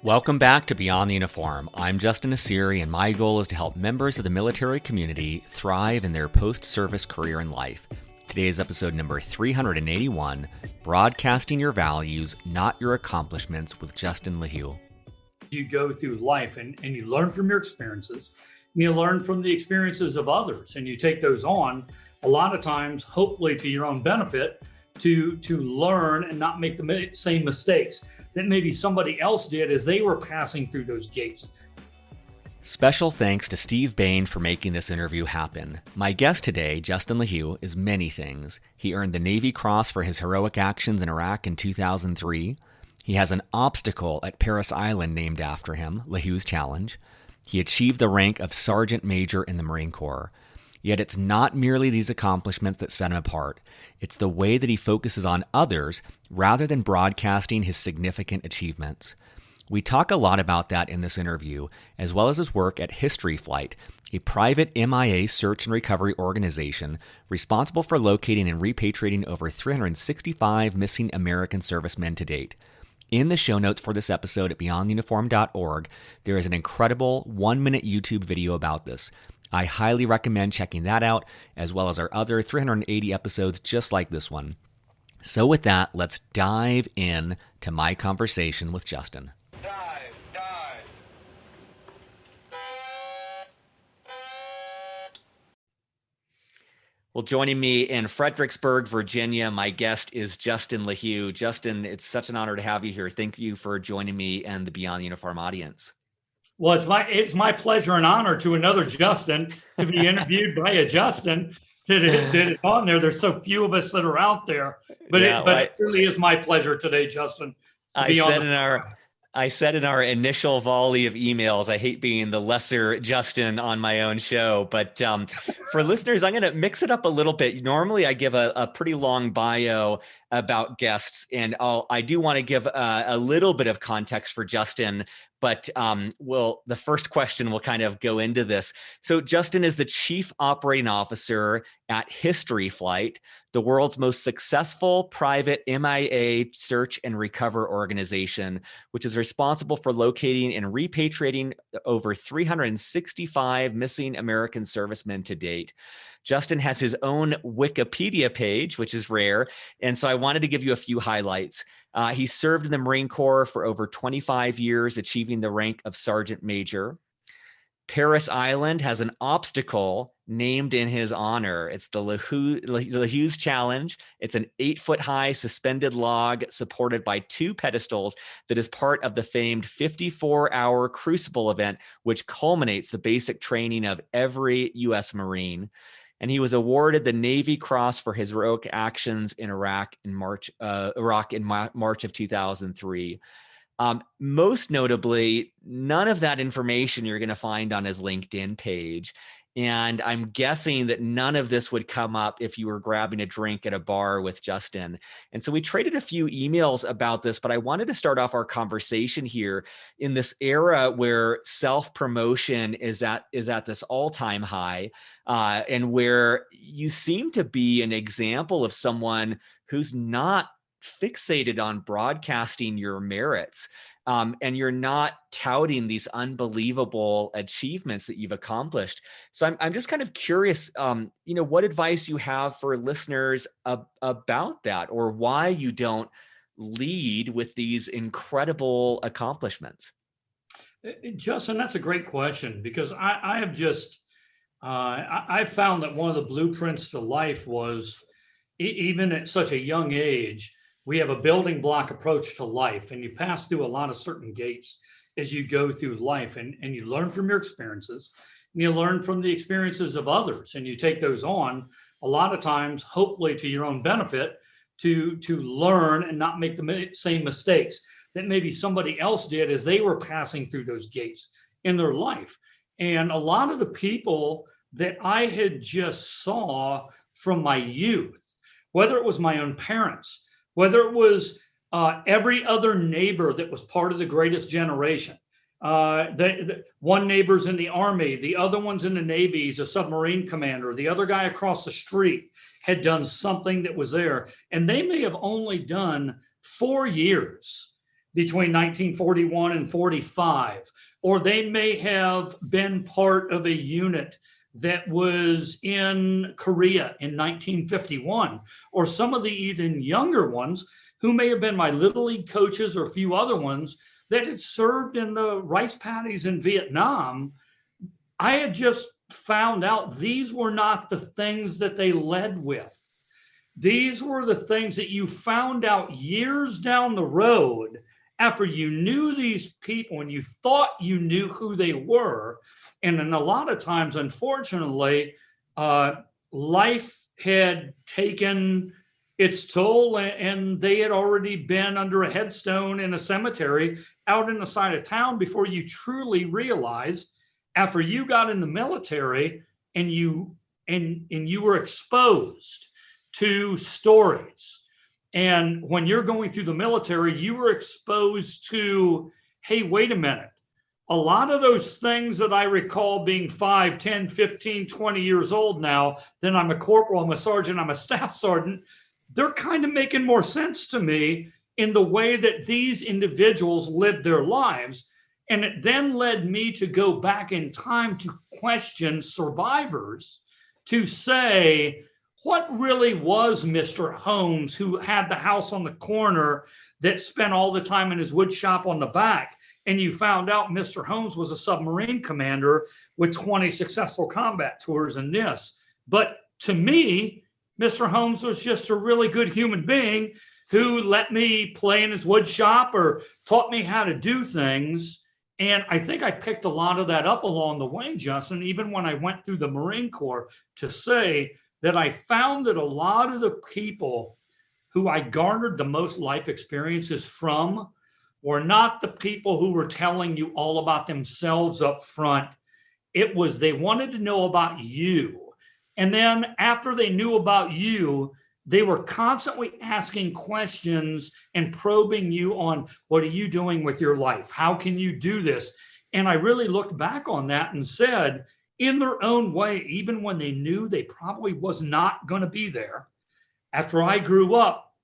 Welcome back to Beyond the Uniform. I'm Justin Asiri, and my goal is to help members of the military community thrive in their post-service career and life. Today is episode number 381, Broadcasting Your Values, Not Your Accomplishments, with Justin LeHew. You go through life and you learn from your experiences, and you learn from the experiences of others, and you take those on, a lot of times, hopefully to your own benefit, to learn and not make the same mistakes that maybe somebody else did as they were passing through those gates. Special thanks to Steve Bain for making this interview happen. My guest today, Justin LeHew, is many things. He earned the Navy Cross for his heroic actions in Iraq in 2003. He has an obstacle at Parris Island named after him, LeHew's Challenge. He achieved the rank of Sergeant Major in the Marine Corps. Yet it's not merely these accomplishments that set him apart. It's the way that he focuses on others rather than broadcasting his significant achievements. We talk a lot about that in this interview, as well as his work at History Flight, a private MIA search and recovery organization responsible for locating and repatriating over 365 missing American servicemen to date. In the show notes for this episode at beyondtheuniform.org, there is an incredible 1-minute YouTube video about this. I highly recommend checking that out, as well as our other 380 episodes just like this one. So with that, let's dive in to my conversation with Justin. Dive. Well, joining me in Fredericksburg, Virginia, my guest is Justin LeHew. Justin, it's such an honor to have you here. Thank you for joining me and the Beyond the Uniform audience. Well, it's my pleasure and honor to another Justin to be interviewed by a Justin that is on there. There's so few of us that are out there, but it really is my pleasure today, Justin. I said in our initial volley of emails, I hate being the lesser Justin on my own show, but for listeners, I'm going to mix it up a little bit. Normally, I give a pretty long bio about guests, and I do want to give a little bit of context for Justin, but the first question will kind of go into this. So Justin is the Chief Operating Officer at History Flight, the world's most successful private MIA search and recover organization, which is responsible for locating and repatriating over 365 missing American servicemen to date. Justin has his own Wikipedia page, which is rare, and so I wanted to give you a few highlights. He served in the Marine Corps for over 25 years, achieving the rank of Sergeant Major. Parris Island has an obstacle named in his honor. It's the LeHew's Challenge. It's an 8-foot-high suspended log supported by 2 pedestals that is part of the famed 54-hour Crucible event, which culminates the basic training of every U.S. Marine. And he was awarded the Navy Cross for his heroic actions in Iraq in March of 2003. Most notably, none of that information you're going to find on his LinkedIn page. And I'm guessing that none of this would come up if you were grabbing a drink at a bar with Justin. And so we traded a few emails about this, but I wanted to start off our conversation here in this era where self-promotion is at this all-time high, and where you seem to be an example of someone who's not fixated on broadcasting your merits. And you're not touting these unbelievable achievements that you've accomplished. So I'm just kind of curious, what advice you have for listeners about that, or why you don't lead with these incredible accomplishments. Justin, that's a great question, because I have just, I found that one of the blueprints to life was, even at such a young age, we have a building block approach to life, and you pass through a lot of certain gates as you go through life, and you learn from your experiences, and you learn from the experiences of others, and you take those on, a lot of times, hopefully to your own benefit, to learn and not make the same mistakes that maybe somebody else did as they were passing through those gates in their life. And a lot of the people that I had just saw from my youth, whether it was my own parents, whether it was every other neighbor that was part of the greatest generation. One neighbor's in the Army, the other one's in the Navy, he's a submarine commander, the other guy across the street had done something that was there. And they may have only done 4 years between 1941 and 45, or they may have been part of a unit that was in Korea in 1951, or some of the even younger ones who may have been my Little League coaches or a few other ones that had served in the rice paddies in Vietnam. I had just found out these were not the things that they led with. These were the things that you found out years down the road after you knew these people and you thought you knew who they were. And then a lot of times, unfortunately, life had taken its toll, and they had already been under a headstone in a cemetery out in the side of town before you truly realize, after you got in the military and you were exposed to stories. And when you're going through the military, you were exposed to, hey, wait a minute. A lot of those things that I recall being 5, 10, 15, 20 years old now, then I'm a corporal, I'm a sergeant, I'm a staff sergeant, they're kind of making more sense to me in the way that these individuals lived their lives. And it then led me to go back in time to question survivors, to say, what really was Mr. Holmes, who had the house on the corner that spent all the time in his wood shop on the back? And you found out Mr. Holmes was a submarine commander with 20 successful combat tours in this. But to me, Mr. Holmes was just a really good human being who let me play in his wood shop or taught me how to do things. And I think I picked a lot of that up along the way, Justin, even when I went through the Marine Corps, to say that I found that a lot of the people who I garnered the most life experiences from were not the people who were telling you all about themselves up front. It was they wanted to know about you. And then after they knew about you, they were constantly asking questions and probing you on, what are you doing with your life? How can you do this? And I really looked back on that and said, in their own way, even when they knew they probably was not going to be there, after I grew up,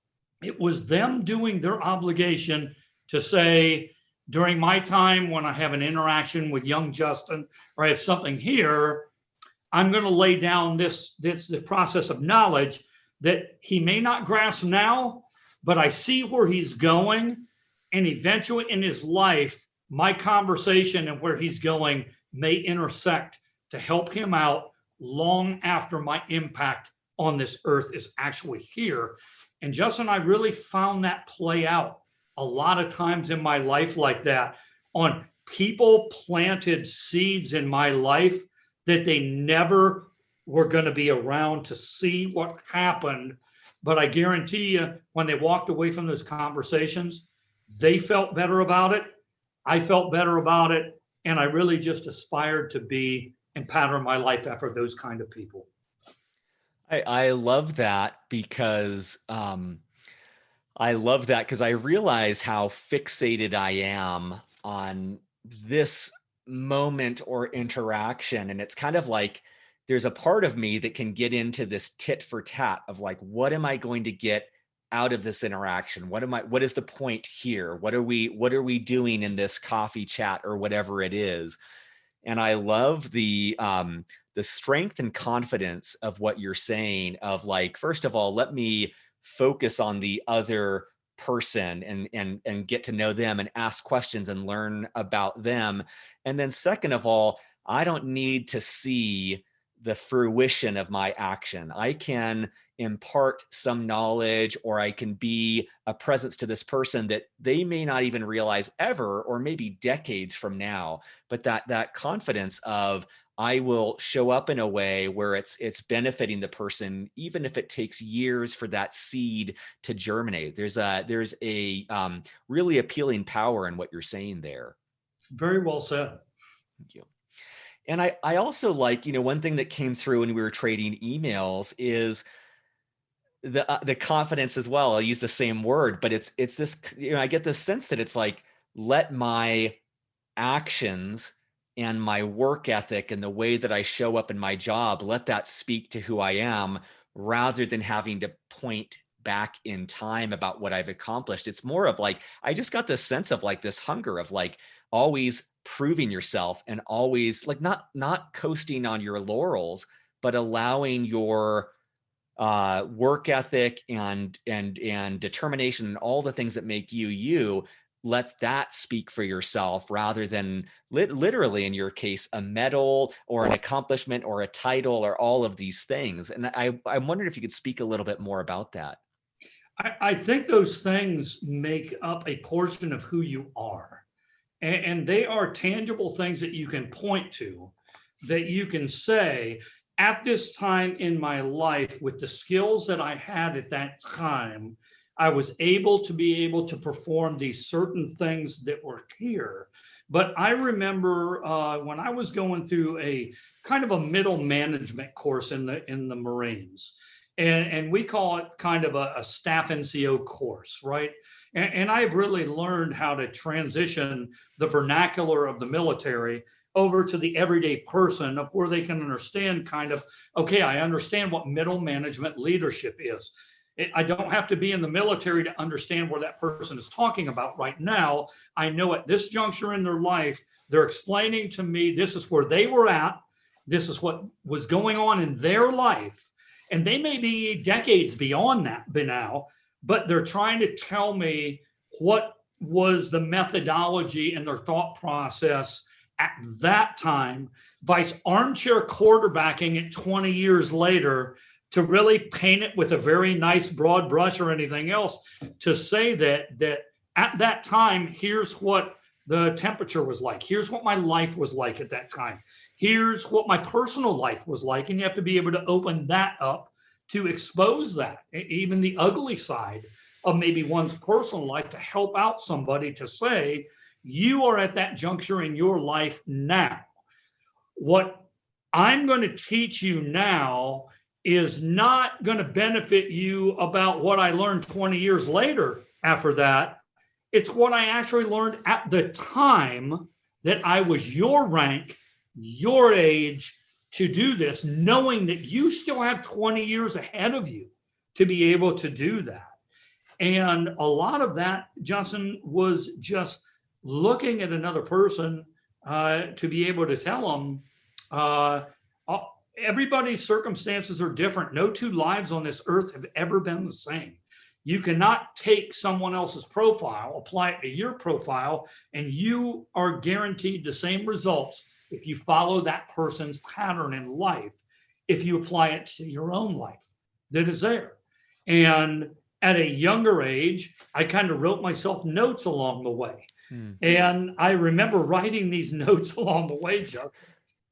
it was them doing their obligation to say, during my time when I have an interaction with young Justin, or I have something here, I'm going to lay down the process of knowledge that he may not grasp now, but I see where he's going. And eventually in his life, my conversation and where he's going may intersect to help him out long after my impact on this earth is actually here. And Justin, I really found that play out a lot of times in my life like that, on people planted seeds in my life that they never were going to be around to see what happened. But I guarantee you, when they walked away from those conversations, they felt better about it. I felt better about it. And I really just aspired to be and pattern my life after those kind of people. I love that because I realize how fixated I am on this moment or interaction. And it's kind of like there's a part of me that can get into this tit for tat of like, what am I going to get out of this interaction? What is the point here? What are we doing in this coffee chat or whatever it is? And I love the strength and confidence of what you're saying of like, first of all, let me focus on the other person and get to know them and ask questions and learn about them. And then second of all, I don't need to see the fruition of my action. I can impart some knowledge, or I can be a presence to this person that they may not even realize ever, or maybe decades from now. But that confidence of, I will show up in a way where it's benefiting the person, even if it takes years for that seed to germinate. There's a really appealing power in what you're saying there. Very well said. Thank you. And I also like, one thing that came through when we were trading emails is the confidence as well. I'll use the same word, but it's this, I get this sense that it's like, let my actions and my work ethic and the way that I show up in my job, let that speak to who I am, rather than having to point back in time about what I've accomplished. It's more of like, I just got this sense of like this hunger of like always proving yourself and always like not coasting on your laurels, but allowing your work ethic and determination and all the things that make you, let that speak for yourself rather than literally in your case a medal or an accomplishment or a title or all of these things. And I wondered if you could speak a little bit more about that. I think those things make up a portion of who you are, and they are tangible things that you can point to, that you can say, at this time in my life, with the skills that I had at that time, I was able to perform these certain things that were here. But I remember when I was going through a kind of a middle management course in the Marines, and we call it kind of a staff NCO course, right? And I've really learned how to transition the vernacular of the military over to the everyday person, of where they can understand kind of, okay, I understand what middle management leadership is. I don't have to be in the military to understand what that person is talking about right now. I know at this juncture in their life, they're explaining to me, this is where they were at. This is what was going on in their life. And they may be decades beyond that by now, but they're trying to tell me what was the methodology and their thought process at that time, vice armchair quarterbacking it 20 years later to really paint it with a very nice broad brush or anything else, to say that at that time, here's what the temperature was like. Here's what my life was like at that time. Here's what my personal life was like. And you have to be able to open that up to expose that, even the ugly side of maybe one's personal life, to help out somebody to say, you are at that juncture in your life now. What I'm going to teach you now is not going to benefit you about what I learned 20 years later after that. It's what I actually learned at the time that I was your rank, your age, to do this, knowing that you still have 20 years ahead of you to be able to do that. And a lot of that, Justin, was just looking at another person to be able to tell them, everybody's circumstances are different. No two lives on this earth have ever been the same. You cannot take someone else's profile, apply it to your profile, and you are guaranteed the same results if you follow that person's pattern in life, if you apply it to your own life that is there. And at a younger age, I kind of wrote myself notes along the way. And I remember writing these notes along the way, Chuck,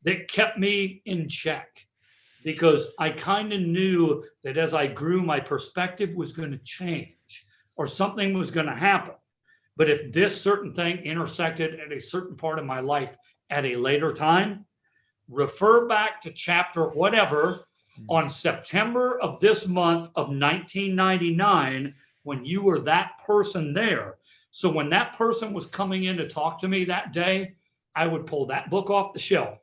that kept me in check, because I kind of knew that as I grew, my perspective was going to change or something was going to happen. But if this certain thing intersected at a certain part of my life at a later time, refer back to chapter whatever on September of this month of 1999, when you were that person there. So when that person was coming in to talk to me that day, I would pull that book off the shelf,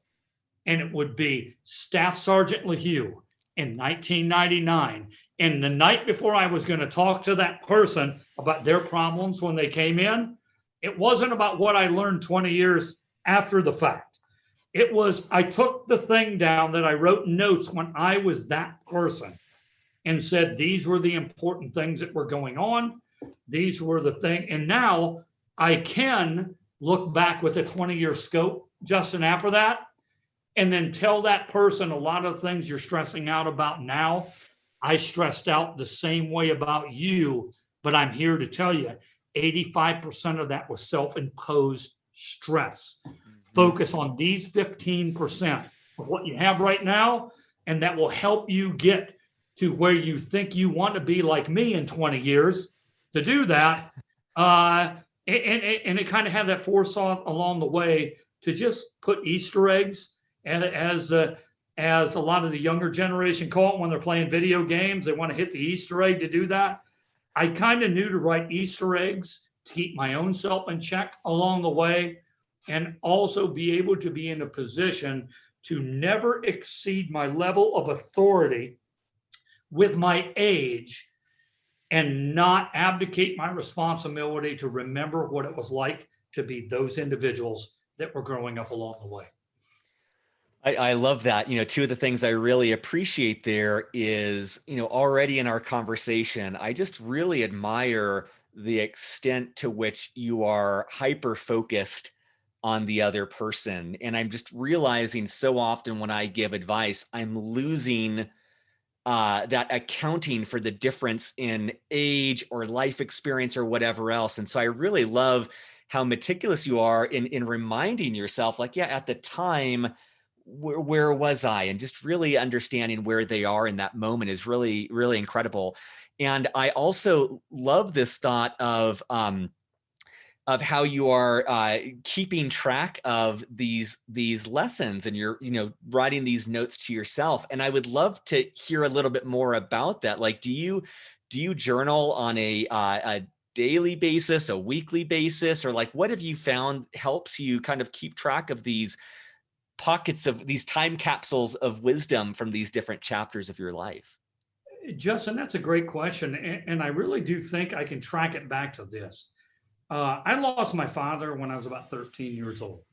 and it would be Staff Sergeant LeHew in 1999. And the night before I was going to talk to that person about their problems when they came in, it wasn't about what I learned 20 years after the fact. It was, I took the thing down that I wrote notes when I was that person and said, these were the important things that were going on. These were the thing. And now I can look back with a 20-year scope, Justin, after that, and then tell that person a lot of things you're stressing out about now. I stressed out the same way about you, but I'm here to tell you 85% of that was self-imposed stress. Focus on these 15% of what you have right now, and that will help you get to where you think you want to be, like me, in 20 years. To do that, and it kind of had that forethought along the way to just put Easter eggs, and as a lot of the younger generation call it when they're playing video games, they want to hit the Easter egg to do that. I kind of knew to write Easter eggs to keep my own self in check along the way, and also be able to be in a position to never exceed my level of authority with my age and not abdicate my responsibility to remember what it was like to be those individuals that were growing up along the way. I love that. Two of the things I really appreciate there is, already in our conversation, I just really admire the extent to which you are hyper focused on the other person. And I'm just realizing so often when I give advice, I'm losing that accounting for the difference in age or life experience or whatever else. And so I really love how meticulous you are in reminding yourself, like, yeah, at the time, where was I? And just really understanding where they are in that moment is really, really incredible. And I also love this thought of how you are keeping track of these lessons, and you're writing these notes to yourself. And I would love to hear a little bit more about that. Like, do you journal on a daily basis, a weekly basis, or like what have you found helps you kind of keep track of these pockets of these time capsules of wisdom from these different chapters of your life? Justin, that's a great question. And I really do think I can track it back to this. I lost my father when I was about 13 years old,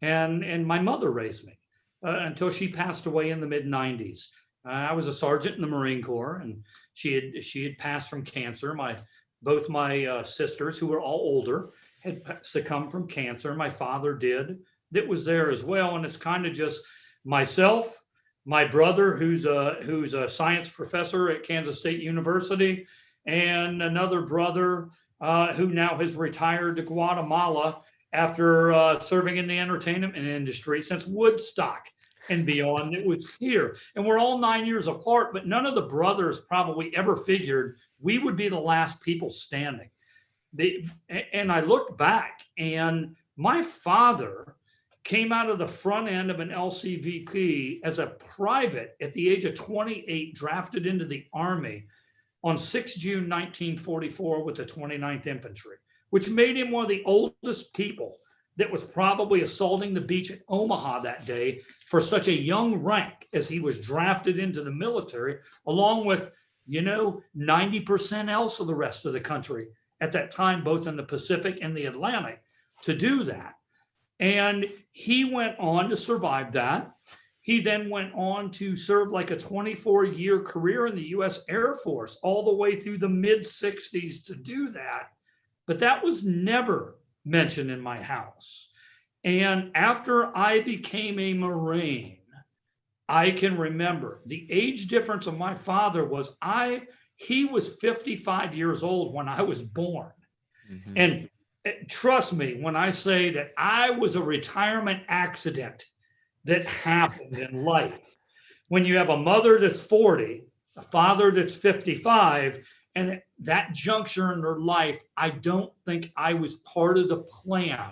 and my mother raised me until she passed away in the mid 90s. I was a sergeant in the Marine Corps, and she had passed from cancer. Both my sisters, who were all older, had succumbed from cancer. My father did. That was there as well, and it's kind of just myself, my brother, who's a science professor at Kansas State University, and another brother who now has retired to Guatemala after serving in the entertainment industry since Woodstock and beyond. It was here. And we're all 9 years apart, but none of the brothers probably ever figured we would be the last people standing. And I looked back, and my father came out of the front end of an LCVP as a private at the age of 28, drafted into the Army on 6 June 1944 with the 29th Infantry, which made him one of the oldest people that was probably assaulting the beach at Omaha that day for such a young rank, as he was drafted into the military, along with, 90% else of the rest of the country at that time, both in the Pacific and the Atlantic, to do that. And he went on to survive that. He then went on to serve like a 24-year career in the U.S. Air Force all the way through the mid-60s to do that. But that was never mentioned in my house. And after I became a Marine, I can remember the age difference of my father was he was 55 years old when I was born. Mm-hmm. And trust me when I say that I was a retirement accident that happened in life. When you have a mother that's 40, a father that's 55, and at that juncture in their life, I don't think I was part of the plan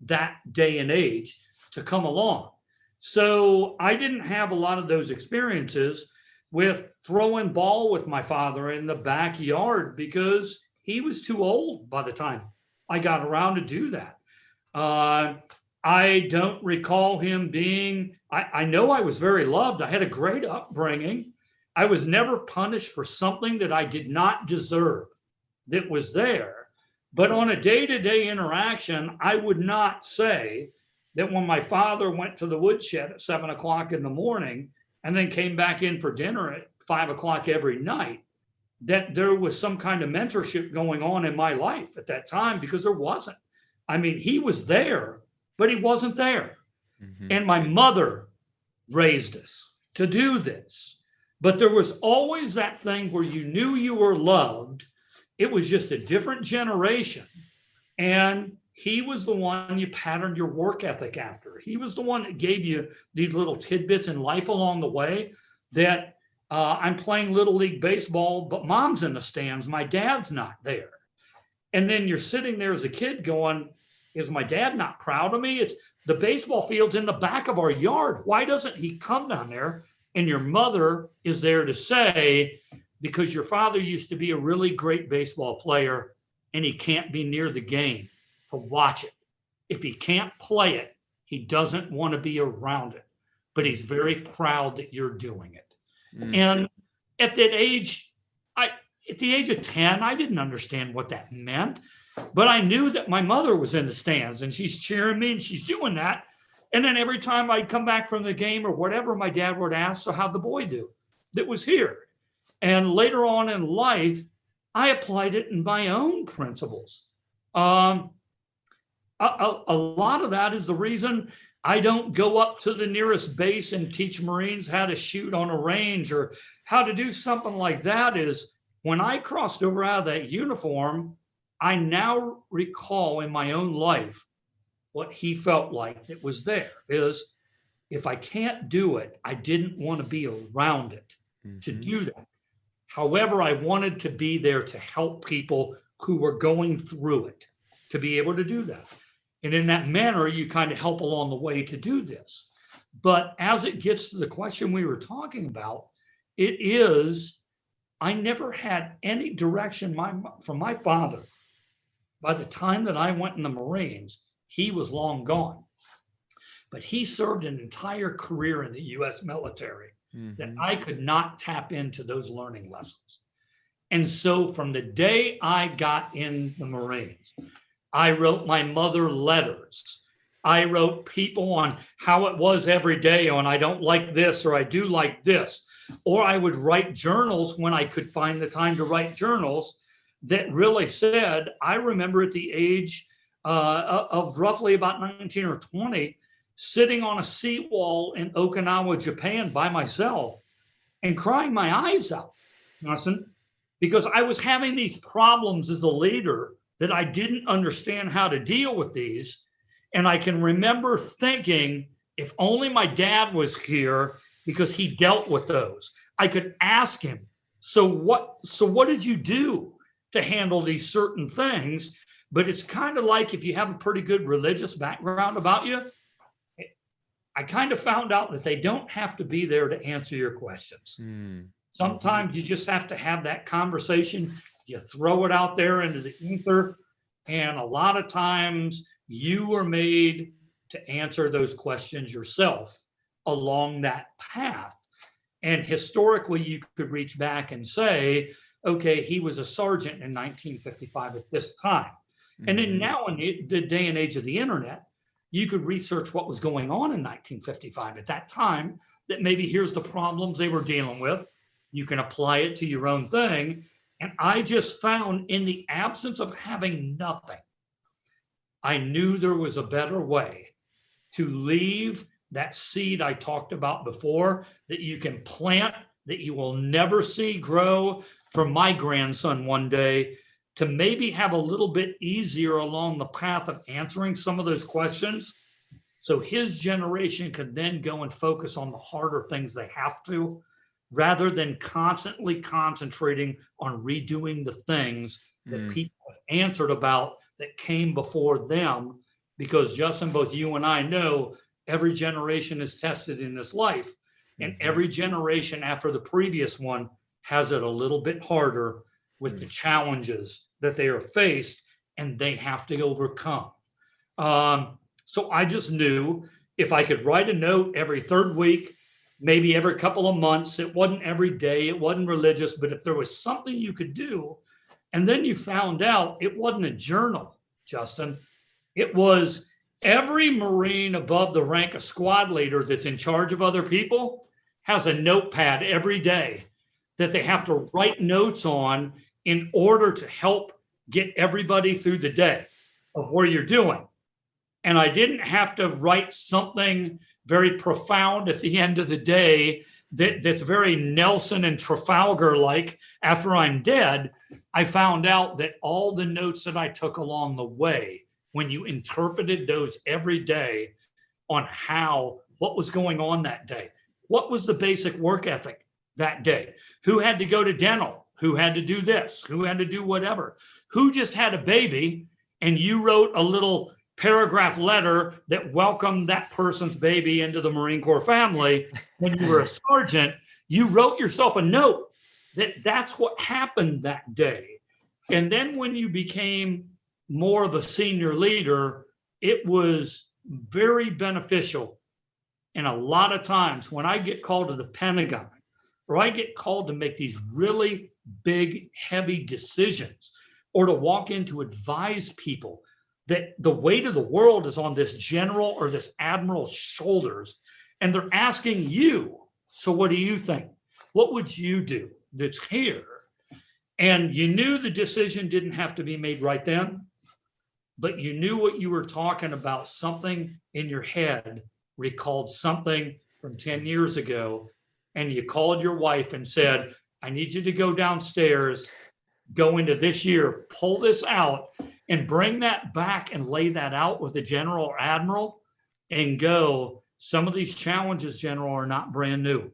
that day and age to come along. So I didn't have a lot of those experiences with throwing ball with my father in the backyard because he was too old by the time I got around to do that. I don't recall him being, I know I was very loved. I had a great upbringing. I was never punished for something that I did not deserve that was there. But on a day-to-day interaction, I would not say that when my father went to the woodshed at 7 o'clock in the morning and then came back in for dinner at 5 o'clock every night, that there was some kind of mentorship going on in my life at that time, because there wasn't. I mean, he was there, but he wasn't there. Mm-hmm. And my mother raised us to do this. But there was always that thing where you knew you were loved. It was just a different generation. And he was the one you patterned your work ethic after. He was the one that gave you these little tidbits in life along the way that I'm playing Little League Baseball, but mom's in the stands. My dad's not there. And then you're sitting there as a kid going, is my dad not proud of me? It's the baseball field's in the back of our yard. Why doesn't he come down there? And your mother is there to say, because your father used to be a really great baseball player and he can't be near the game to watch it. If he can't play it, he doesn't want to be around it, but he's very proud that you're doing it. Mm. And at that age, at the age of 10, I didn't understand what that meant, but I knew that my mother was in the stands and she's cheering me and she's doing that. And then every time I'd come back from the game or whatever, my dad would ask, so how'd the boy do that was here? And later on in life, I applied it in my own principles. A lot of that is the reason I don't go up to the nearest base and teach Marines how to shoot on a range or how to do something like that. Is when I crossed over out of that uniform, I now recall in my own life what he felt like it was there. Is if I can't do it, I didn't want to be around it to do that. However, I wanted to be there to help people who were going through it, to be able to do that. And in that manner, you kind of help along the way to do this. But as it gets to the question we were talking about, it is, I never had any direction from my father. By the time that I went in the Marines, he was long gone. But he served an entire career in the U.S. military that I could not tap into those learning lessons. And so from the day I got in the Marines, I wrote my mother letters. I wrote people on how it was every day on I don't like this or I do like this. Or I would write journals when I could find the time to write journals that really said, I remember at the age of roughly about 19 or 20, sitting on a seawall in Okinawa, Japan by myself and crying my eyes out, because I was having these problems as a leader that I didn't understand how to deal with these. And I can remember thinking, if only my dad was here, because he dealt with those, I could ask him, so what did you do to handle these certain things? But it's kind of like if you have a pretty good religious background about you, I kind of found out that they don't have to be there to answer your questions. Sometimes you just have to have that conversation. You throw it out there into the ether. And a lot of times you were made to answer those questions yourself along that path. And historically, you could reach back and say, okay, he was a sergeant in 1955 at this time. And then now in the day and age of the internet, you could research what was going on in 1955 at that time, that maybe here's the problems they were dealing with. You can apply it to your own thing. And I just found, in the absence of having nothing, I knew there was a better way to leave that seed I talked about before, that you can plant, that you will never see grow for my grandson one day, to maybe have a little bit easier along the path of answering some of those questions. So his generation could then go and focus on the harder things they have to, rather than constantly concentrating on redoing the things that people have answered about that came before them. Because Justin, both you and I know every generation is tested in this life, and every generation after the previous one has it a little bit harder with the challenges that they are faced and they have to overcome. So I just knew if I could write a note every third week, maybe every couple of months, it wasn't every day, it wasn't religious, but if there was something you could do, and then you found out it wasn't a journal, Justin, it was every Marine above the rank of squad leader that's in charge of other people has a notepad every day that they have to write notes on in order to help get everybody through the day of where you're doing. And I didn't have to write something very profound at the end of the day that's very Nelson and Trafalgar-like after I'm dead. I found out that all the notes that I took along the way, when you interpreted those every day on what was going on that day, what was the basic work ethic that day, who had to go to dental, who had to do this, who had to do whatever, who just had a baby, and you wrote a little paragraph letter that welcomed that person's baby into the Marine Corps family. When you were a sergeant, you wrote yourself a note that's what happened that day. And then when you became more of a senior leader, it was very beneficial. And a lot of times when I get called to the Pentagon, or I get called to make these really big, heavy decisions, or to walk in to advise people that the weight of the world is on this general or this admiral's shoulders, and they're asking you, so what do you think? What would you do that's here? And you knew the decision didn't have to be made right then, but you knew what you were talking about. Something in your head recalled something from 10 years ago, and you called your wife and said, I need you to go downstairs, go into this year, pull this out, and bring that back and lay that out with the general or admiral, and go, some of these challenges, General, are not brand new.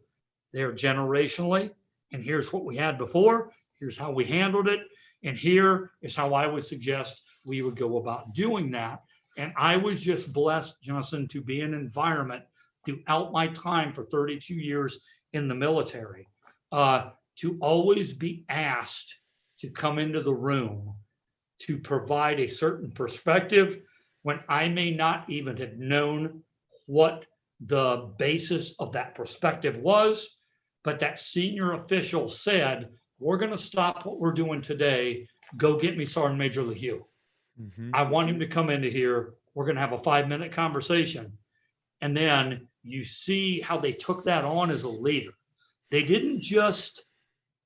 They're generationally, and here's what we had before, here's how we handled it, and here is how I would suggest we would go about doing that. And I was just blessed, Johnson, to be in an environment throughout my time for 32 years in the military, to always be asked to come into the room to provide a certain perspective when I may not even have known what the basis of that perspective was. But that senior official said, we're going to stop what we're doing today. Go get me Sergeant Major LeHew. Mm-hmm. I want him to come into here. We're going to have a 5-minute conversation. And then you see how they took that on as a leader. They didn't just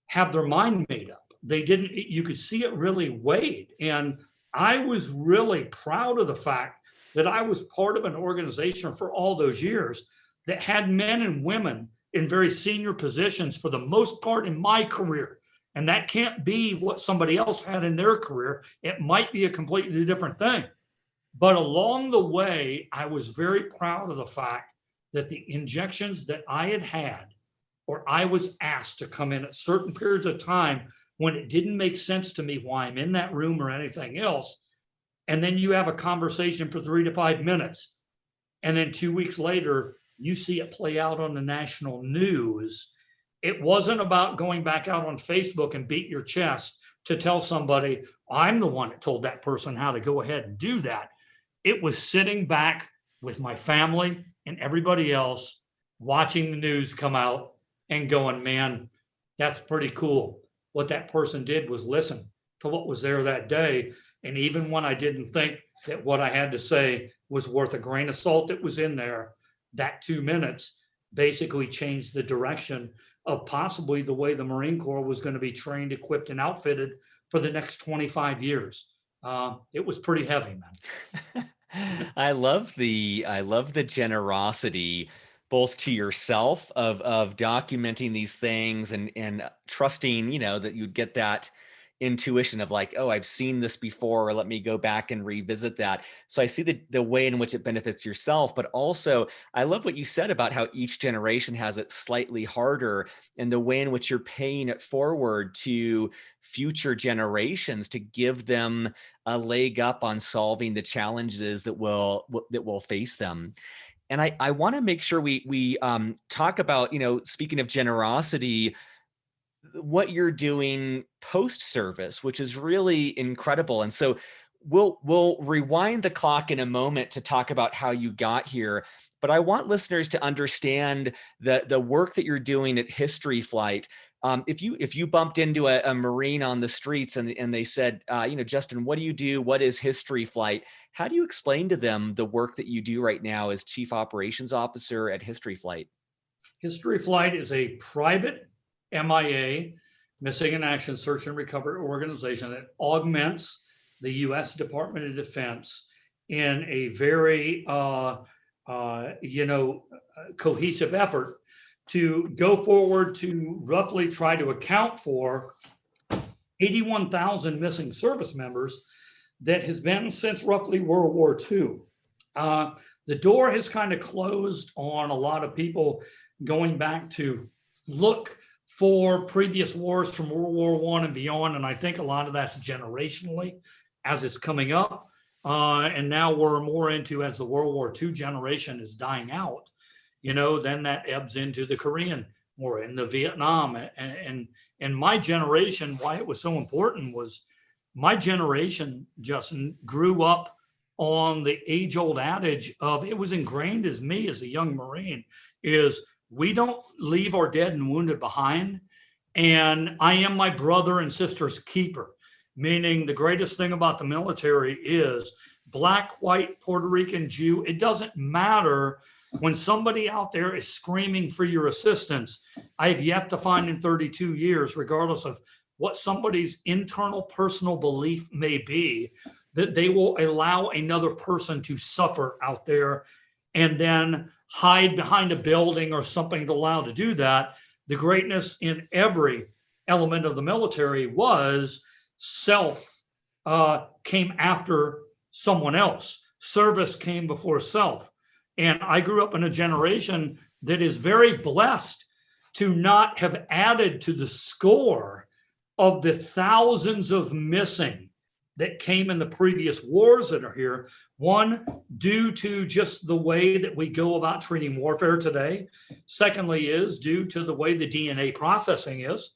have their mind made up. They didn't, you could see it really weighed. And I was really proud of the fact that I was part of an organization for all those years that had men and women in very senior positions for the most part in my career. And that can't be what somebody else had in their career. It might be a completely different thing. But along the way, I was very proud of the fact that the injections that I had had, or I was asked to come in at certain periods of time when it didn't make sense to me why I'm in that room or anything else. And then you have a conversation for 3 to 5 minutes. And then 2 weeks later, you see it play out on the national news. It wasn't about going back out on Facebook and beat your chest to tell somebody, I'm the one that told that person how to go ahead and do that. It was sitting back with my family and everybody else, watching the news come out and going, man, that's pretty cool. What that person did was listen to what was there that day. And even when I didn't think that what I had to say was worth a grain of salt that was in there, that 2 minutes basically changed the direction of possibly the way the Marine Corps was going to be trained, equipped, and outfitted for the next 25 years. It was pretty heavy, man. I love the generosity, both to yourself of documenting these things and trusting, that you'd get that intuition of like, oh, I've seen this before, or let me go back and revisit that. So I see the way in which it benefits yourself, but also I love what you said about how each generation has it slightly harder, and the way in which you're paying it forward to future generations to give them a leg up on solving the challenges that will face them. And I want to make sure we talk about, speaking of generosity, what you're doing post-service, which is really incredible. And so we'll rewind the clock in a moment to talk about how you got here. But I want listeners to understand the work that you're doing at History Flight. If you bumped into a Marine on the streets and they said, Justin, what do you do? What is History Flight? How do you explain to them the work that you do right now as Chief Operations Officer at History Flight? History Flight is a private MIA, Missing in Action Search and Recovery organization that augments the U.S. Department of Defense in a very, cohesive effort to go forward to roughly try to account for 81,000 missing service members that has been since roughly World War II. The door has kind of closed on a lot of people going back to look for previous wars from World War I and beyond. And I think a lot of that's generationally as it's coming up. And now we're more into, as the World War II generation is dying out, then that ebbs into the Korean War and the Vietnam. And my generation, why it was so important was my generation, Justin, grew up on the age-old adage of, it was ingrained as me as a young Marine, is we don't leave our dead and wounded behind. And I am my brother and sister's keeper, meaning the greatest thing about the military is black, white, Puerto Rican, Jew. It doesn't matter when somebody out there is screaming for your assistance. I have yet to find in 32 years, regardless of what somebody's internal personal belief may be, that they will allow another person to suffer out there and then hide behind a building or something to allow to do that. The greatness in every element of the military was self came after someone else. Service came before self. And I grew up in a generation that is very blessed to not have added to the score of the thousands of missing that came in the previous wars that are here. One, due to just the way that we go about treating warfare today. Secondly, is due to the way the DNA processing is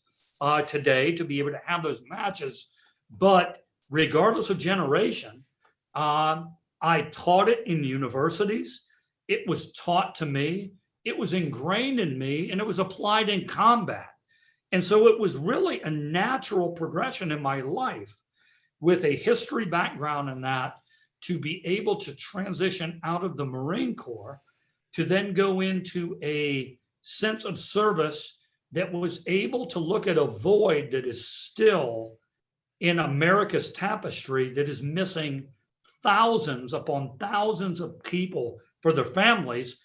today to be able to have those matches. But regardless of generation, I taught it in universities. It was taught to me. It was ingrained in me, and it was applied in combat. And so it was really a natural progression in my life with a history background in that, to be able to transition out of the Marine Corps to then go into a sense of service that was able to look at a void that is still in America's tapestry, that is missing thousands upon thousands of people for their families.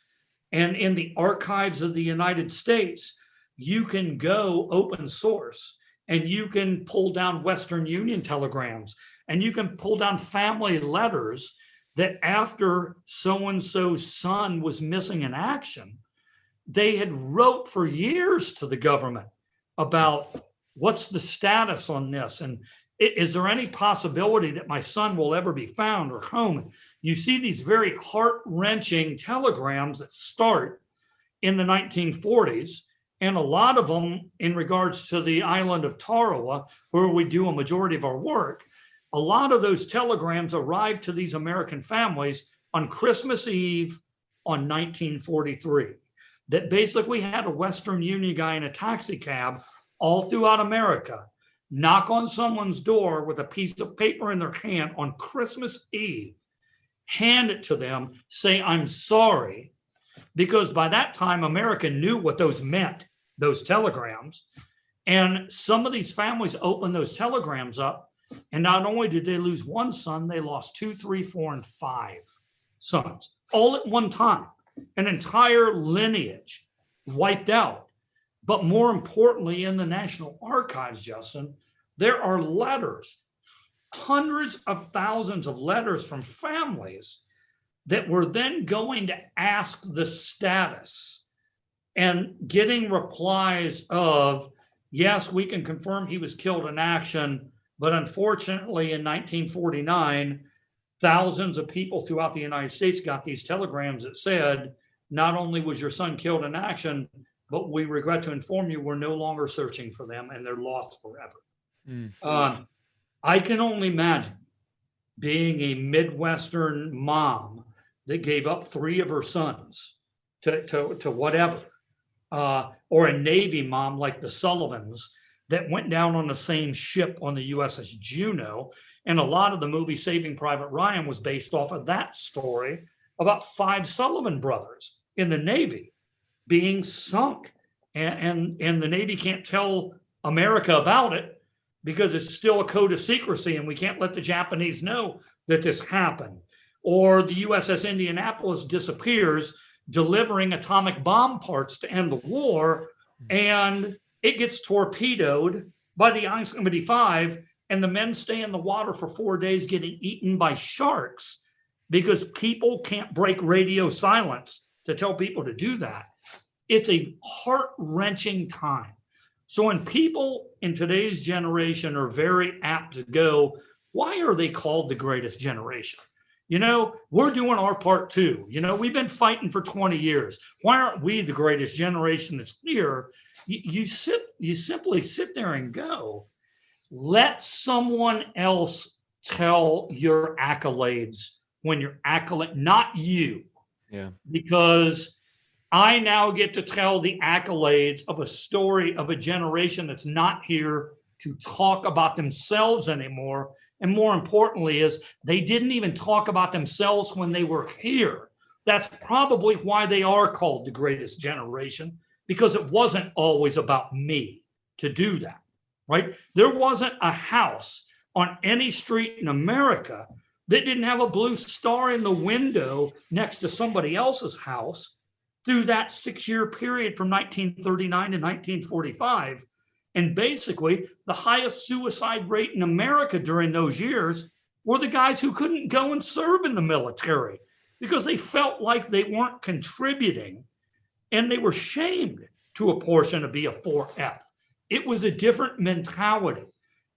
And in the archives of the United States, you can go open source and you can pull down Western Union telegrams, and you can pull down family letters that after so-and-so's son was missing in action, they had wrote for years to the government about what's the status on this, and is there any possibility that my son will ever be found or home? You see these very heart-wrenching telegrams that start in the 1940s, and a lot of them in regards to the island of Tarawa, where we do a majority of our work. A lot of those telegrams arrived to these American families on Christmas Eve on 1943. That basically had a Western Union guy in a taxi cab all throughout America knock on someone's door with a piece of paper in their hand on Christmas Eve, hand it to them, say, "I'm sorry," because by that time, America knew what those meant, those telegrams. And some of these families opened those telegrams up, and not only did they lose one son, they lost 2, 3, 4, and 5 sons all at one time. An entire lineage wiped out. But more importantly, in the National Archives, Justin, there are letters, hundreds of thousands of letters from families that were then going to ask the status and getting replies of, yes, we can confirm he was killed in action, but unfortunately in 1949, thousands of people throughout the United States got these telegrams that said, not only was your son killed in action, but we regret to inform you we're no longer searching for them and they're lost forever. I can only imagine being a Midwestern mom that gave up 3 of her sons to whatever, or a Navy mom like the Sullivans that went down on the same ship on the USS Juneau. And a lot of the movie Saving Private Ryan was based off of that story about 5 Sullivan brothers in the Navy being sunk. And the Navy can't tell America about it because it's still a code of secrecy and we can't let the Japanese know that this happened. Or the USS Indianapolis disappears, delivering atomic bomb parts to end the war, and it gets torpedoed by the I-75, and the men stay in the water for 4 days getting eaten by sharks because people can't break radio silence to tell people to do that. It's a heart-wrenching time. So when people in today's generation are very apt to go, why are they called the greatest generation? You know, we're doing our part too. You know, we've been fighting for 20 years. Why aren't we the greatest generation that's here? You simply sit there and go, let someone else tell your accolades when you're accolade, not you. Yeah. Because I now get to tell the accolades of a story of a generation that's not here to talk about themselves anymore. And more importantly is they didn't even talk about themselves when they were here. That's probably why they are called the greatest generation, because it wasn't always about me to do that, right? There wasn't a house on any street in America that didn't have a blue star in the window next to somebody else's house through that 6-year period from 1939 to 1945. And basically, the highest suicide rate in America during those years were the guys who couldn't go and serve in the military because they felt like they weren't contributing and they were shamed to a portion to be a 4F. It was a different mentality.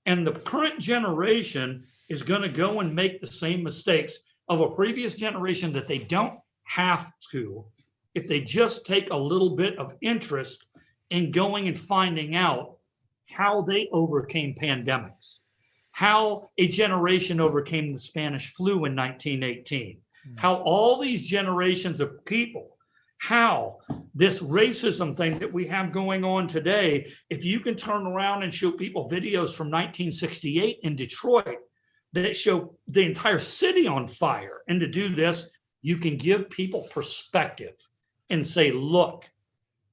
And the current generation is going to go and make the same mistakes of a previous generation that they don't have to if they just take a little bit of interest in going and finding out how they overcame pandemics, how a generation overcame the Spanish flu in 1918, how all these generations of people, how this racism thing that we have going on today, if you can turn around and show people videos from 1968 in Detroit that show the entire city on fire, and to do this, you can give people perspective and say, look,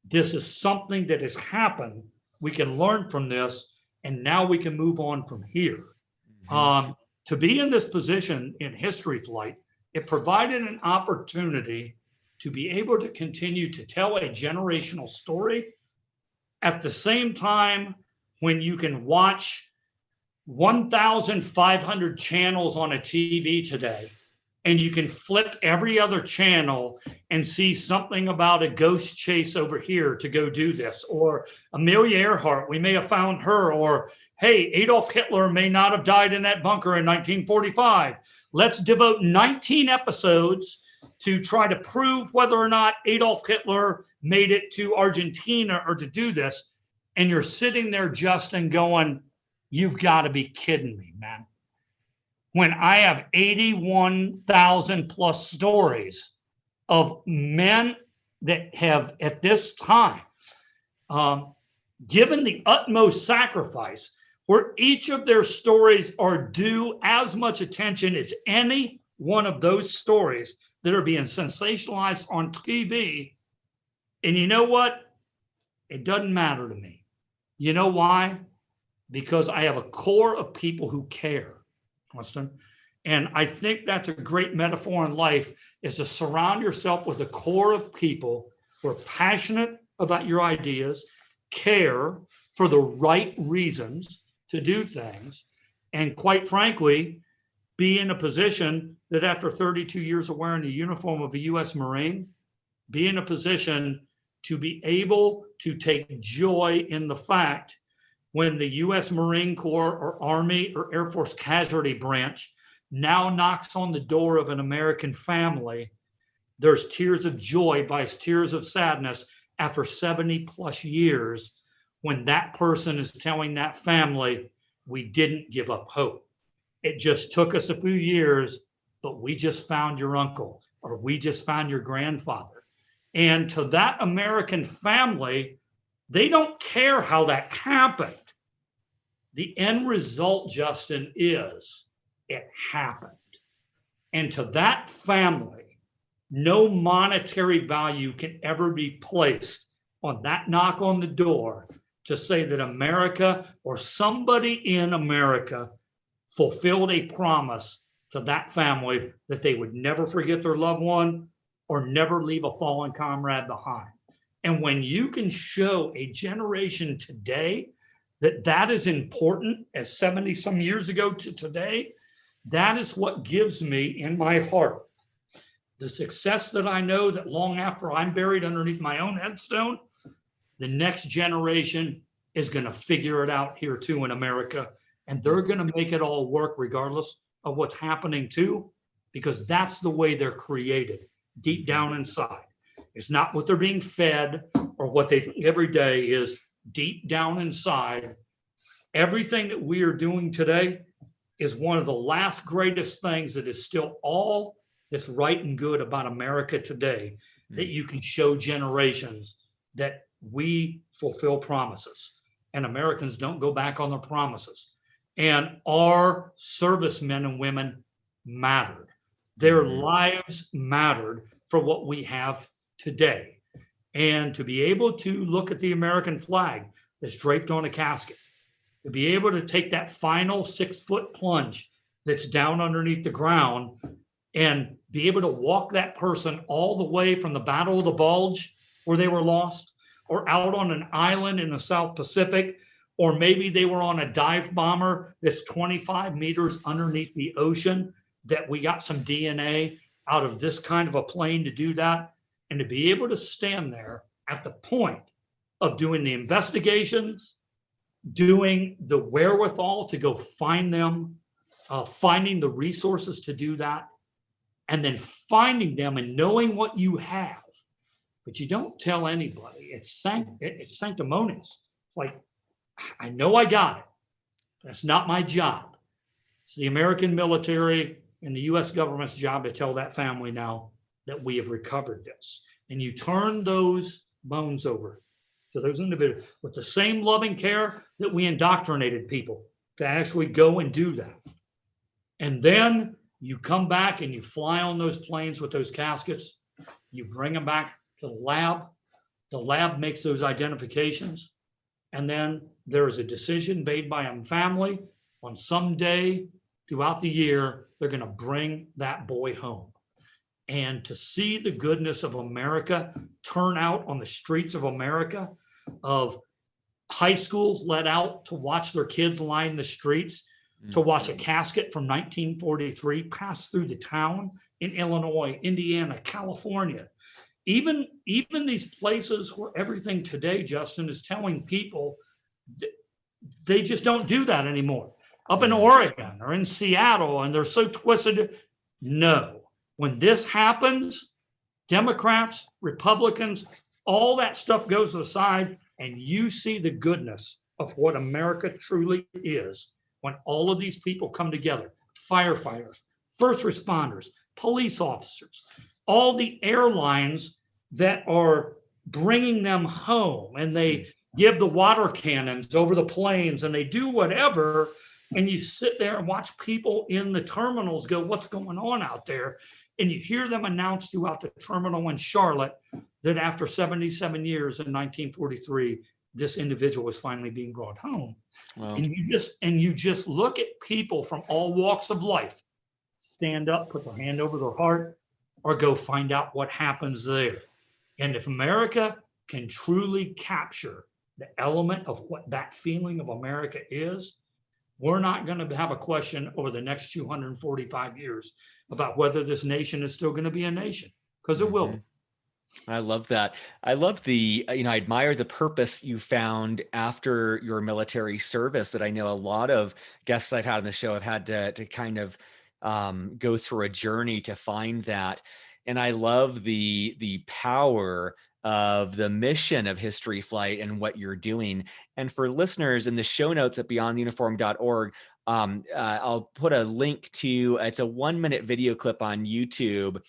this is something that has happened. We can learn from this, and now we can move on from here. To be in this position in History Flight, it provided an opportunity to be able to continue to tell a generational story at the same time when you can watch 1,500 channels on a TV today, and you can flip every other channel and see something about a ghost chase over here to go do this, or Amelia Earhart, we may have found her, or hey, Adolf Hitler may not have died in that bunker in 1945. Let's devote 19 episodes to try to prove whether or not Adolf Hitler made it to Argentina or to do this. And you're sitting there, Justin, going, you've got to be kidding me, man. When I have 81,000 plus stories of men that have at this time given the utmost sacrifice, where each of their stories are due as much attention as any one of those stories that are being sensationalized on TV. And you know what? It doesn't matter to me. You know why? Because I have a core of people who care, Austin. And I think that's a great metaphor in life, is to surround yourself with a core of people who are passionate about your ideas, care for the right reasons to do things, and quite frankly, be in a position that after 32 years of wearing the uniform of a U.S. Marine, be in a position to be able to take joy in the fact when the U.S. Marine Corps or Army or Air Force Casualty Branch now knocks on the door of an American family, there's tears of joy by tears of sadness after 70 plus years when that person is telling that family, we didn't give up hope. It just took us a few years, but we just found your uncle, or we just found your grandfather. And to that American family, they don't care how that happened. The end result, Justin, is it happened. And to that family, no monetary value can ever be placed on that knock on the door to say that America or somebody in America fulfilled a promise to that family that they would never forget their loved one or never leave a fallen comrade behind. And when you can show a generation today that that is important as 70 some years ago to today, that is what gives me in my heart the success that I know that long after I'm buried underneath my own headstone, the next generation is going to figure it out here too in America. And they're going to make it all work regardless of what's happening too, because that's the way they're created deep down inside. It's not what they're being fed or what they think every day, is deep down inside. Everything that we are doing today is one of the last greatest things that is still all that's right and good about America today. that you can show generations that we fulfill promises and Americans don't go back on their promises. And our servicemen and women mattered. Their lives mattered for what we have today. And to be able to look at the American flag that's draped on a casket, to be able to take that final 6-foot plunge that's down underneath the ground and be able to walk that person all the way from the Battle of the Bulge where they were lost, or out on an island in the South Pacific, or maybe they were on a dive bomber that's 25 meters underneath the ocean, that we got some DNA out of this kind of a plane to do that. And to be able to stand there at the point of doing the investigations, doing the wherewithal to go find them, finding the resources to do that, and then finding them and knowing what you have, but you don't tell anybody. It's sanctimonious. It's like, I know I got it. That's not my job. It's the American military and the U.S. government's job to tell that family now that we have recovered this. And you turn those bones over to those individuals with the same loving care that we indoctrinated people to actually go and do that. And then you come back and you fly on those planes with those caskets. You bring them back to the lab. The lab makes those identifications. And then there is a decision made by a family on some day throughout the year, they're going to bring that boy home. And to see the goodness of America turn out on the streets of America, of high schools let out to watch their kids line the streets, to watch a casket from 1943 pass through the town in Illinois, Indiana, California. Even these places where everything today, Justin, is telling people they just don't do that anymore. Up in Oregon or in Seattle, and they're so twisted. No. When this happens, Democrats, Republicans, all that stuff goes aside, and you see the goodness of what America truly is when all of these people come together. Firefighters, first responders, police officers, all the airlines that are bringing them home, and they give the water cannons over the planes, and they do whatever, and you sit there and watch people in the terminals go, what's going on out there? And you hear them announce throughout the terminal in Charlotte that after 77 years in 1943, this individual was finally being brought home. Wow. And you just look at people from all walks of life stand up, put their hand over their heart, or go find out what happens there. And if America can truly capture the element of what that feeling of America is, we're not going to have a question over the next 245 years about whether this nation is still going to be a nation, because it will. I love that. I love I admire the purpose you found after your military service, that I know a lot of guests I've had on the show have had to kind of go through a journey to find that. And I love the power of the mission of History Flight and what you're doing. And for listeners, in the show notes at beyondtheuniform.org, I'll put a link to, it's a 1-minute video clip on YouTube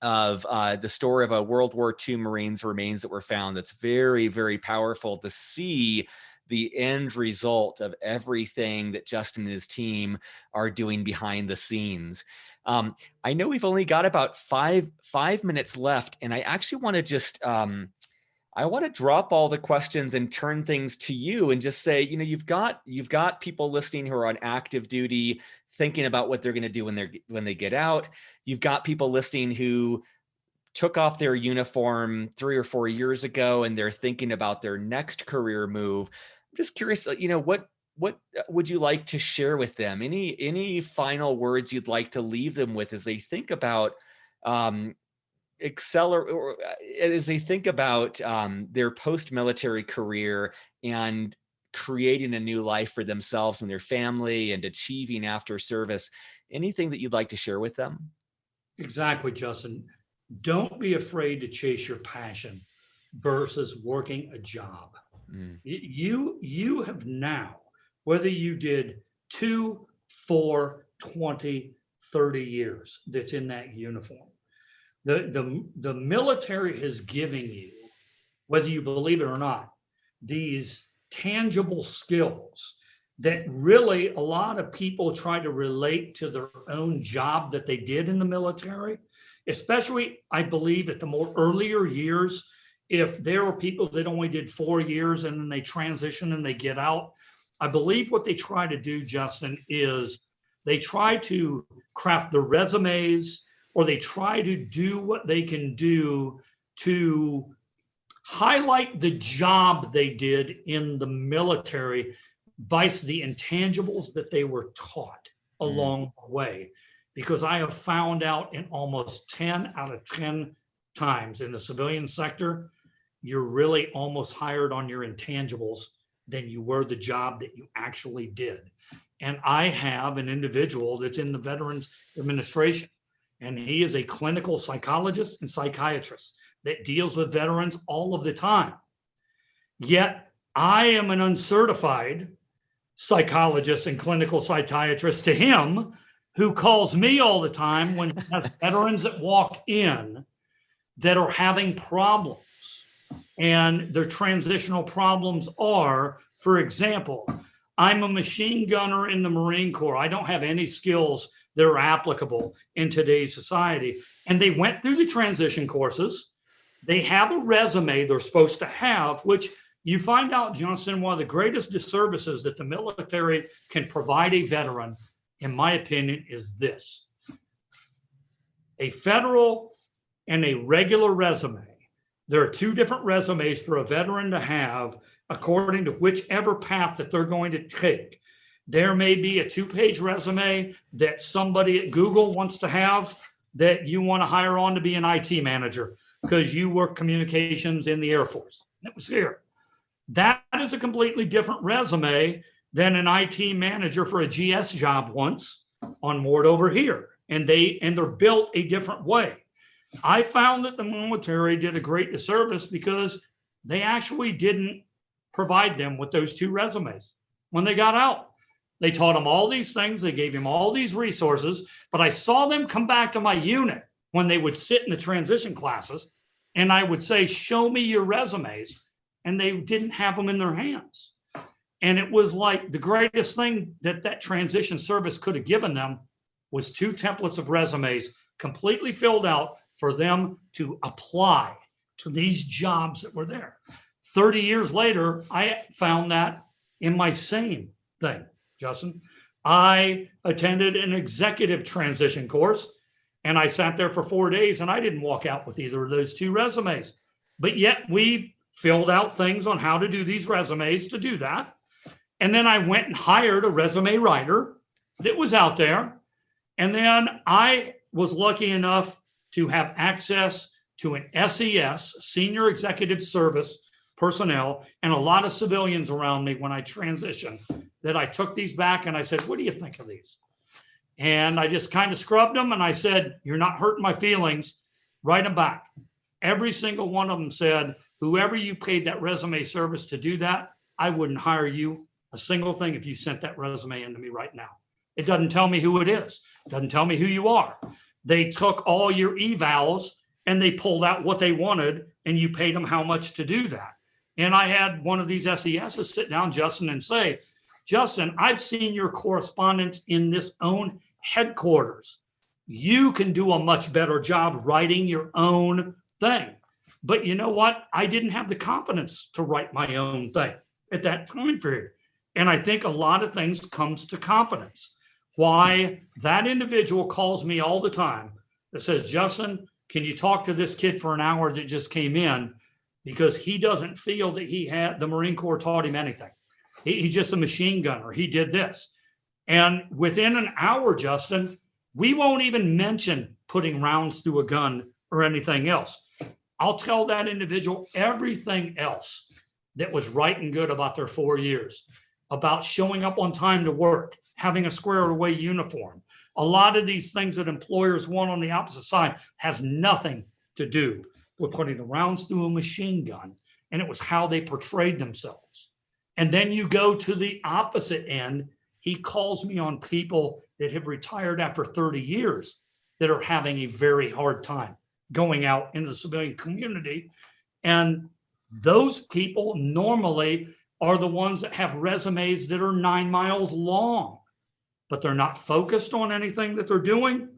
of the story of a World War II Marine's remains that were found. That's very, very powerful to see the end result of everything that Justin and his team are doing behind the scenes. I know we've only got about five minutes left, and I actually want to just I want to drop all the questions and turn things to you and just say, you've got people listening who are on active duty, thinking about what they're going to do when they get out. You've got people listening who took off their uniform 3 or 4 years ago, and they're thinking about their next career move. I'm just curious, what would you like to share with them? Any final words you'd like to leave them with as they think about as they think about their post-military career and creating a new life for themselves and their family and achieving after service? Anything that you'd like to share with them? Exactly, Justin. Don't be afraid to chase your passion versus working a job. You have now, whether you did 2, 4, 20, 30 years that's in that uniform, The military is giving you, whether you believe it or not, these tangible skills that really a lot of people try to relate to their own job that they did in the military, especially, I believe, at the more earlier years. If there were people that only did 4 years and then they transition and they get out, I believe what they try to do, Justin, is they try to craft the resumes, or they try to do what they can do to highlight the job they did in the military, vice the intangibles that they were taught along the way. Because I have found out in almost 10 out of 10 times in the civilian sector, you're really almost hired on your intangibles than you were the job that you actually did. And I have an individual that's in the Veterans Administration, and he is a clinical psychologist and psychiatrist that deals with veterans all of the time. Yet I am an uncertified psychologist and clinical psychiatrist to him, who calls me all the time when he has veterans that walk in that are having problems. And their transitional problems are, for example, I'm a machine gunner in the Marine Corps. I don't have any skills that are applicable in today's society. And they went through the transition courses. They have a resume they're supposed to have, which you find out, Johnson, one of the greatest disservices that the military can provide a veteran, in my opinion, is this. A federal and a regular resume. There are two different resumes for a veteran to have according to whichever path that they're going to take. There may be a 2-page resume that somebody at Google wants to have that you want to hire on to be an IT manager because you work communications in the Air Force. It was here. That is a completely different resume than an IT manager for a GS job once on Ward over here. And they're built a different way. I found that the military did a great disservice because they actually didn't provide them with those 2 resumes when they got out. They taught them all these things. They gave them all these resources, but I saw them come back to my unit when they would sit in the transition classes, and I would say, show me your resumes. And they didn't have them in their hands. And it was like the greatest thing that transition service could have given them was 2 templates of resumes completely filled out for them to apply to these jobs that were there. 30 years later, I found that in my same thing, Justin. I attended an executive transition course, and I sat there for 4 days, and I didn't walk out with either of those 2 resumes. But yet we filled out things on how to do these resumes to do that. And then I went and hired a resume writer that was out there. And then I was lucky enough to have access to an SES, Senior Executive Service personnel, and a lot of civilians around me when I transitioned, that I took these back and I said, what do you think of these? And I just kind of scrubbed them and I said, you're not hurting my feelings, write them back. Every single one of them said, whoever you paid that resume service to do that, I wouldn't hire you a single thing if you sent that resume into me right now. It doesn't tell me who it is. It doesn't tell me who you are. They took all your evals and they pulled out what they wanted, and you paid them how much to do that. And I had one of these SESs sit down, Justin, and say, Justin, I've seen your correspondence in this own headquarters. You can do a much better job writing your own thing. But you know what? I didn't have the confidence to write my own thing at that time period. And I think a lot of things comes to confidence. Why that individual calls me all the time that says, Justin, can you talk to this kid for an hour that just came in? Because he doesn't feel that the Marine Corps taught him anything. He's just a machine gunner. He did this. And within an hour, Justin, we won't even mention putting rounds through a gun or anything else. I'll tell that individual everything else that was right and good about their 4 years, about showing up on time to work, having a squared away uniform. A lot of these things that employers want on the opposite side has nothing to do with putting the rounds through a machine gun. And it was how they portrayed themselves. And then you go to the opposite end. He calls me on people that have retired after 30 years that are having a very hard time going out into the civilian community. And those people normally are the ones that have resumes that are 9 miles long, but they're not focused on anything that they're doing.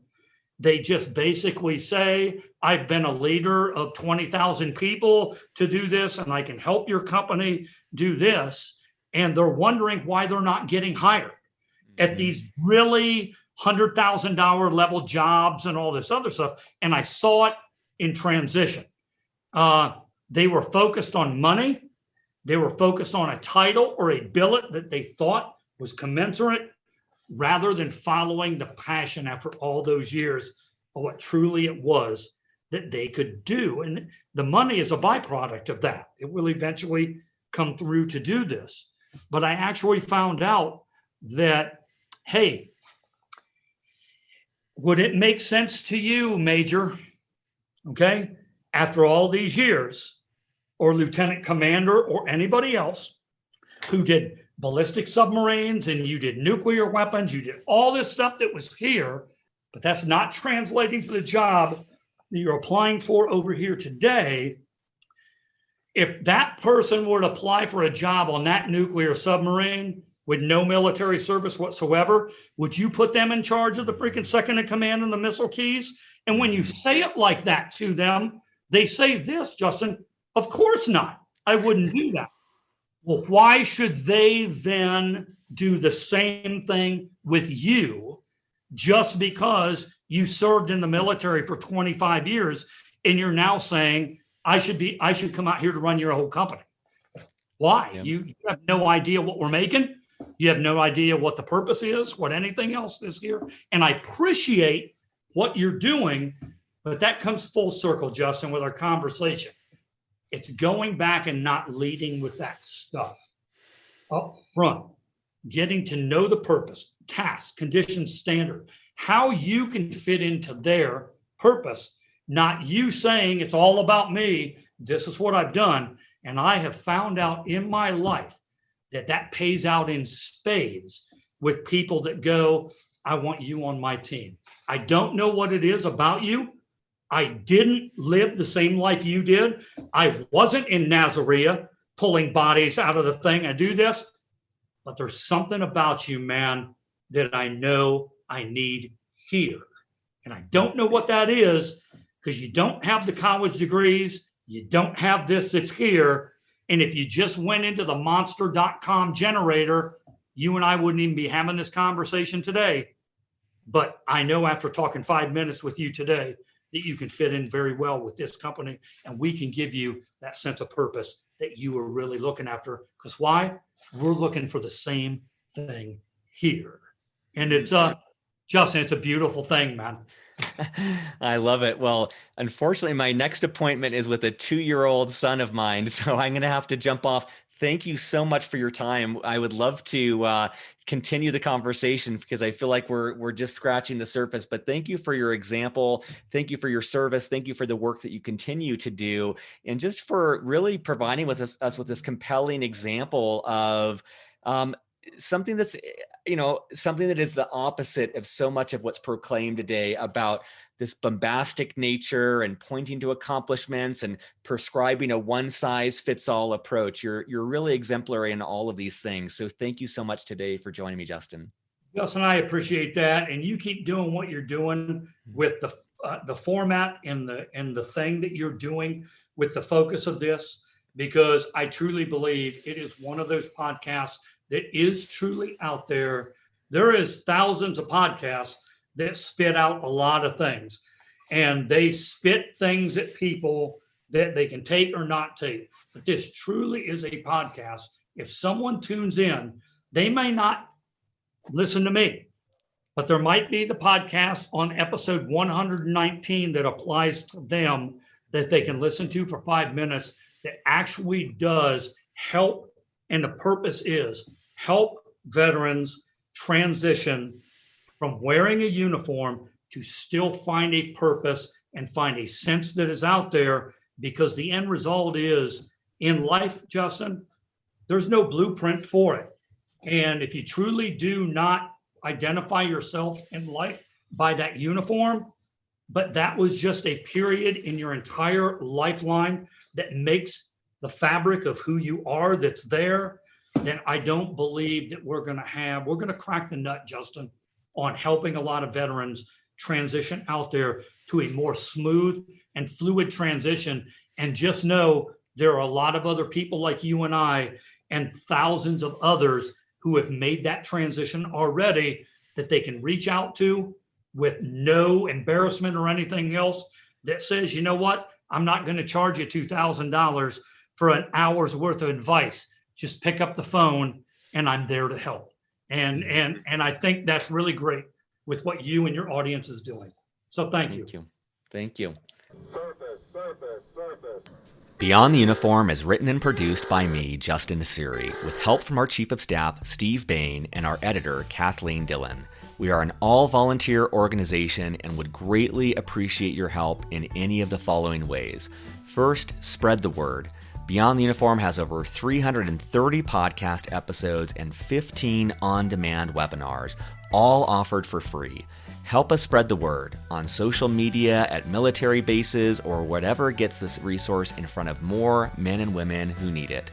They just basically say, I've been a leader of 20,000 people to do this, and I can help your company do this. And they're wondering why they're not getting hired at these really $100,000 level jobs and all this other stuff. And I saw it in transition. They were focused on money. They were focused on a title or a billet that they thought was commensurate, rather than following the passion after all those years of what truly it was that they could do. And the money is a byproduct of that. It will eventually come through to do this. But I actually found out that, hey, would it make sense to you, Major, okay, after all these years, or Lieutenant Commander, or anybody else who did ballistic submarines and you did nuclear weapons, you did all this stuff that was here, but that's not translating for the job that you're applying for over here today. If that person were to apply for a job on that nuclear submarine with no military service whatsoever, would you put them in charge of the freaking second in command and the missile keys? And when you say it like that to them, they say this, Justin, of course not. I wouldn't do that. Well, why should they then do the same thing with you just because you served in the military for 25 years and you're now saying, I should come out here to run your whole company? Why? Yeah. You have no idea what we're making. You have no idea what the purpose is, what anything else is here. And I appreciate what you're doing, but that comes full circle, Justin, with our conversation. It's going back and not leading with that stuff up front, getting to know the purpose, task, condition, standard, how you can fit into their purpose, not you saying it's all about me. This is what I've done. And I have found out in my life that pays out in spades with people that go, I want you on my team. I don't know what it is about you. I didn't live the same life you did. I wasn't in Nazareth pulling bodies out of the thing. I do this, but there's something about you, man, that I know I need here. And I don't know what that is because you don't have the college degrees. You don't have this that's here. And if you just went into the monster.com generator, you and I wouldn't even be having this conversation today. But I know after talking 5 minutes with you today, that you can fit in very well with this company, and we can give you that sense of purpose that you are really looking after. Because why? We're looking for the same thing here. And it's Justin, it's a beautiful thing, man. I love it. Well, unfortunately, my next appointment is with a 2-year-old son of mine, so I'm going to have to jump off. Thank you so much for your time. I would love to continue the conversation because I feel like we're just scratching the surface. But thank you for your example. Thank you for your service. Thank you for the work that you continue to do, and just for really providing with us with this compelling example of something that's, something that is the opposite of so much of what's proclaimed today about this bombastic nature and pointing to accomplishments and prescribing a one-size-fits-all approach. You're really exemplary in all of these things. So thank you so much today for joining me, Justin. Justin, I appreciate that, and you keep doing what you're doing with the format and the thing that you're doing with the focus of this, because I truly believe it is one of those podcasts that is truly out there. There is thousands of podcasts that spit out a lot of things, and they spit things at people that they can take or not take. But this truly is a podcast. If someone tunes in, they may not listen to me, but there might be the podcast on episode 119 that applies to them that they can listen to for 5 minutes that actually does help. And the purpose is help veterans transition from wearing a uniform to still find a purpose and find a sense that is out there, because the end result is in life, Justin, there's no blueprint for it. And if you truly do not identify yourself in life by that uniform, but that was just a period in your entire lifeline that makes the fabric of who you are that's there, then I don't believe that we're going to crack the nut, Justin, on helping a lot of veterans transition out there to a more smooth and fluid transition. And just know there are a lot of other people like you and I and thousands of others who have made that transition already that they can reach out to with no embarrassment or anything else that says, you know what, I'm not going to charge you $2,000 for an hour's worth of advice. Just pick up the phone and I'm there to help. And I think that's really great with what you and your audience is doing. So thank you. Thank you. Surface. Beyond the Uniform is written and produced by me, Justin Nassiri, with help from our Chief of Staff, Steve Bain, and our editor, Kathleen Dillon. We are an all-volunteer organization and would greatly appreciate your help in any of the following ways. First, spread the word. Beyond the Uniform has over 330 podcast episodes and 15 on-demand webinars, all offered for free. Help us spread the word on social media, at military bases, or whatever gets this resource in front of more men and women who need it.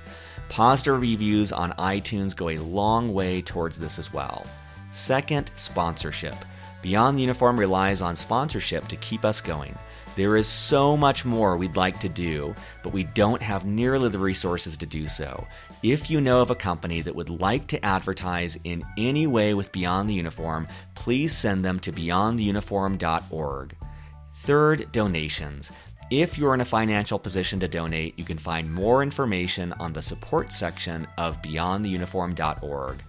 Positive reviews on iTunes go a long way towards this as well. Second, sponsorship. Beyond the Uniform relies on sponsorship to keep us going. There is so much more we'd like to do, but we don't have nearly the resources to do so. If you know of a company that would like to advertise in any way with Beyond the Uniform, please send them to beyondtheuniform.org. Third, donations. If you're in a financial position to donate, you can find more information on the support section of beyondtheuniform.org.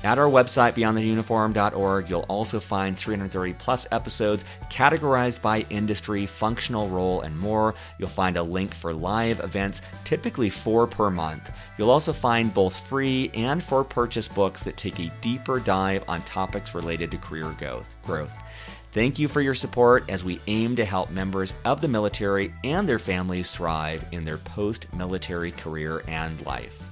At our website, beyondtheuniform.org, you'll also find 330 plus episodes categorized by industry, functional role, and more. You'll find a link for live events, typically 4 per month. You'll also find both free and for purchase books that take a deeper dive on topics related to career growth. Thank you for your support as we aim to help members of the military and their families thrive in their post-military career and life.